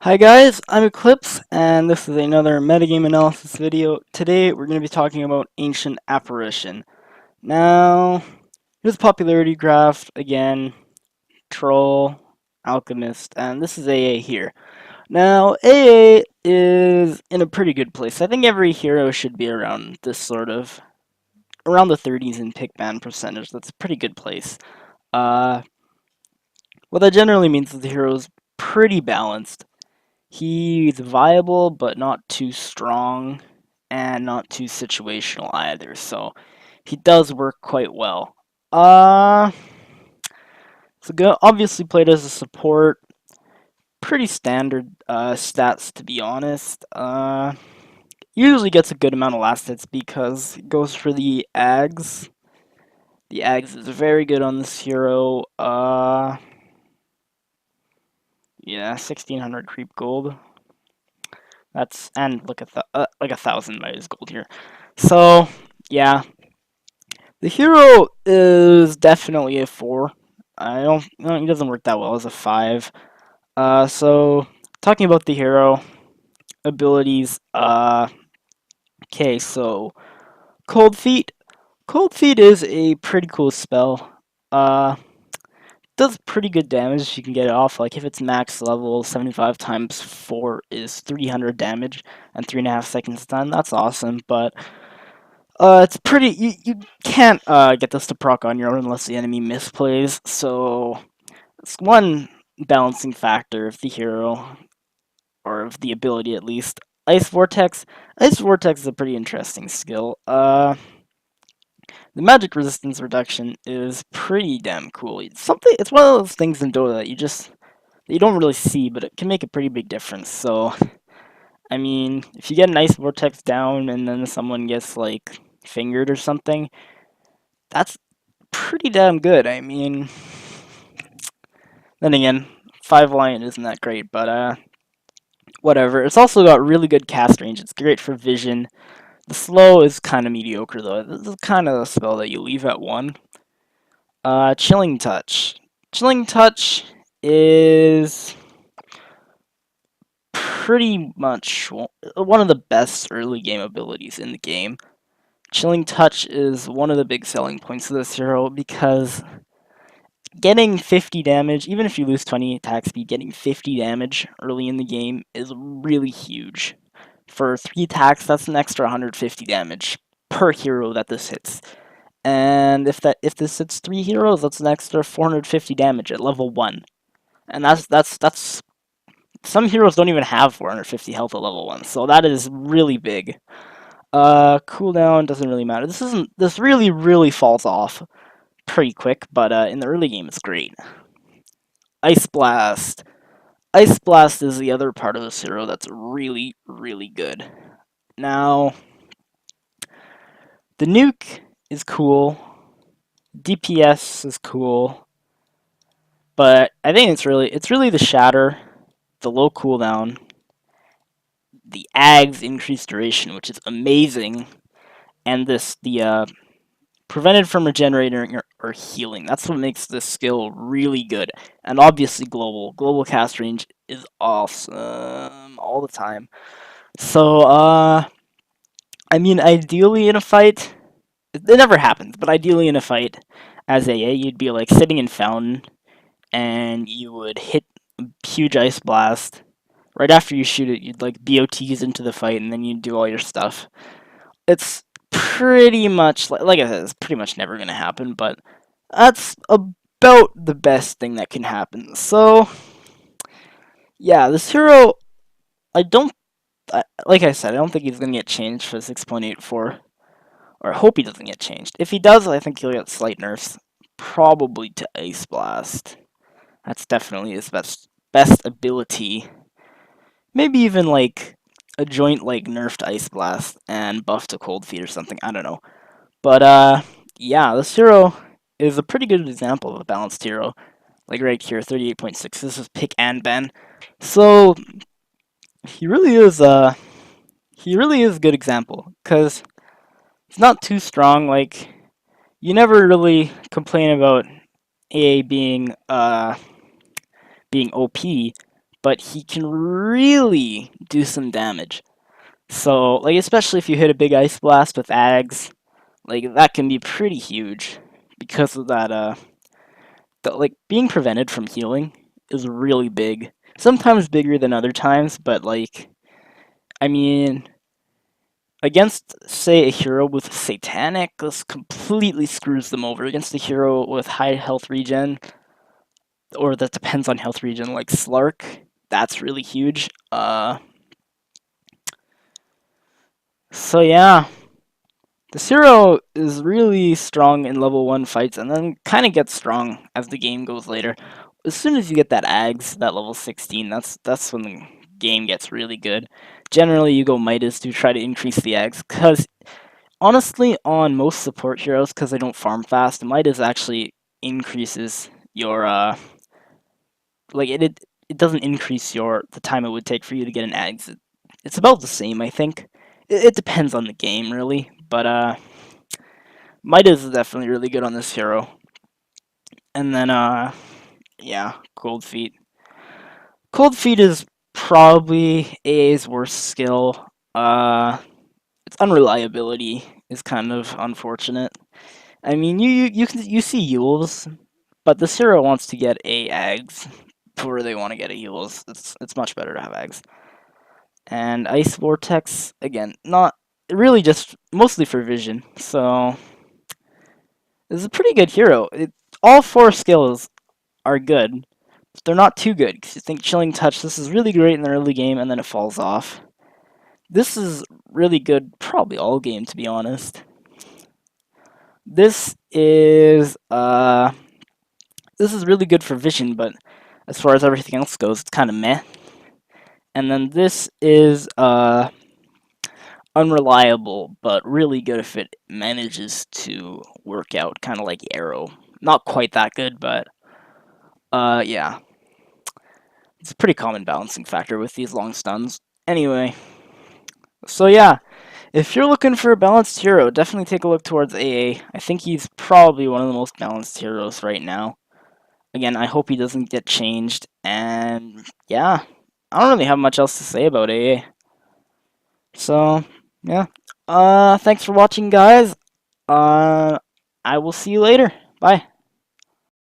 Hi guys, I'm Eclipse, and this is another metagame analysis video. Today we're going to be talking about Ancient Apparition. Now, here's a popularity graph, again, Troll, Alchemist, and this is AA here. Now, AA is in a pretty good place. I think every hero should be around this around the 30s in pick ban percentage. That's a pretty good place. Uh, what that generally means is the hero is pretty balanced. He's viable, but not too strong, and not too situational either, so he does work quite well. So obviously played as a support. Pretty standard stats, to be honest. Usually gets a good amount of last hits because it goes for the Ags. The Ags is very good on this hero. Yeah, 1600 creep gold. That's and look at the like 1,000 minus gold here. So yeah, the hero is definitely a 4. I don't. No, he doesn't work that well as a 5. So talking about the hero abilities. Okay, so Cold Feet. Cold Feet is a pretty cool spell. Does pretty good damage if you can get it off. Like if it's max level, 75 times 4 is 300 damage and 3.5 seconds stun. That's awesome, but it's pretty. You can't get this to proc on your own unless the enemy misplays. So it's one balancing factor of the hero or of the ability at least. Ice Vortex. Ice Vortex is a pretty interesting skill. The magic resistance reduction is pretty damn cool. It's one of those things in Dota that you don't really see, but it can make a pretty big difference. So, I mean, if you get an ice vortex down and then someone gets like fingered or something, that's pretty damn good. I mean, then again, 5 Lion isn't that great, but whatever. It's also got really good cast range. It's great for vision. The slow is kind of mediocre though. This is kind of a spell that you leave at 1. Chilling Touch. Chilling Touch is pretty much one of the best early game abilities in the game. Chilling Touch is one of the big selling points of this hero because getting 50 damage, even if you lose 20 attack speed, getting 50 damage early in the game is really huge. For 3 attacks, that's an extra 150 damage per hero that this hits. And if this hits 3 heroes, that's an extra 450 damage at level 1. And that's some heroes don't even have 450 health at level 1, so that is really big. Cooldown doesn't really matter. This really falls off pretty quick, but in the early game it's great. Ice Blast. Ice Blast is the other part of this hero that's really good. Now, the nuke is cool. DPS is cool. But I think it's really the shatter, the low cooldown, the Ag's increased duration, which is amazing, and the prevented from regenerating or healing. That's what makes this skill really good. And obviously global. Global cast range is awesome all the time. So I mean ideally in a fight, it never happens, but ideally in a fight as AA, you'd be like sitting in Fountain and you would hit a huge ice blast. Right after you shoot it, you'd like BOTs into the fight and then you'd do all your stuff. It's pretty much like I said, it's pretty much never gonna happen, but that's about the best thing that can happen. So yeah, this hero, I don't like I said, I don't think he's gonna get changed for 6.84, or I hope he doesn't get changed. If he does, I think he'll get slight nerfs, probably to Ice Blast. That's definitely his best ability. Maybe even like a joint like nerfed Ice Blast and buff to Cold Feet or something. I don't know. But yeah, this hero is a pretty good example of a balanced hero. Like right here, 38.6. This is pick and ban. So he really is a good example because he's not too strong. Like you never really complain about AA being OP, but he can really do some damage. So, like, especially if you hit a big ice blast with Ags, like, that can be pretty huge because of that, like, being prevented from healing is really big. Sometimes bigger than other times, but, like, I mean, against, say, a hero with Satanic, this completely screws them over. Against a hero with high health regen, or that depends on health regen, like Slark, that's really huge. So yeah, this hero is really strong in level 1 fights, and then kind of gets strong as the game goes later. As soon as you get that Ags, that level 16, that's when the game gets really good. Generally, you go Midas to try to increase the Ags, because honestly, on most support heroes, because they don't farm fast, Midas actually increases your, like, it doesn't increase the time it would take for you to get an Ags. It's about the same, I think. It depends on the game, really, but, Midas is definitely really good on this hero. And then, yeah, Cold Feet. Cold Feet is probably AA's worst skill. Its unreliability is kind of unfortunate. I mean, you see Yules, but this hero wants to get a Ags before they want to get a Yules. It's much better to have Ags. And Ice Vortex, again, not really, just mostly for vision. So it's a pretty good hero. All 4 skills are good, but they're not too good. Because you think Chilling Touch, this is really great in the early game, and then it falls off. This is really good, probably all game, to be honest. This is really good for vision, but as far as everything else goes, it's kind of meh. And then this is unreliable, but really good if it manages to work out, kind of like Arrow. Not quite that good, but yeah. It's a pretty common balancing factor with these long stuns. Anyway, so yeah, if you're looking for a balanced hero, definitely take a look towards AA. I think he's probably one of the most balanced heroes right now. Again, I hope he doesn't get changed, and yeah, I don't really have much else to say about AA. So, yeah. Thanks for watching, guys. I will see you later. Bye.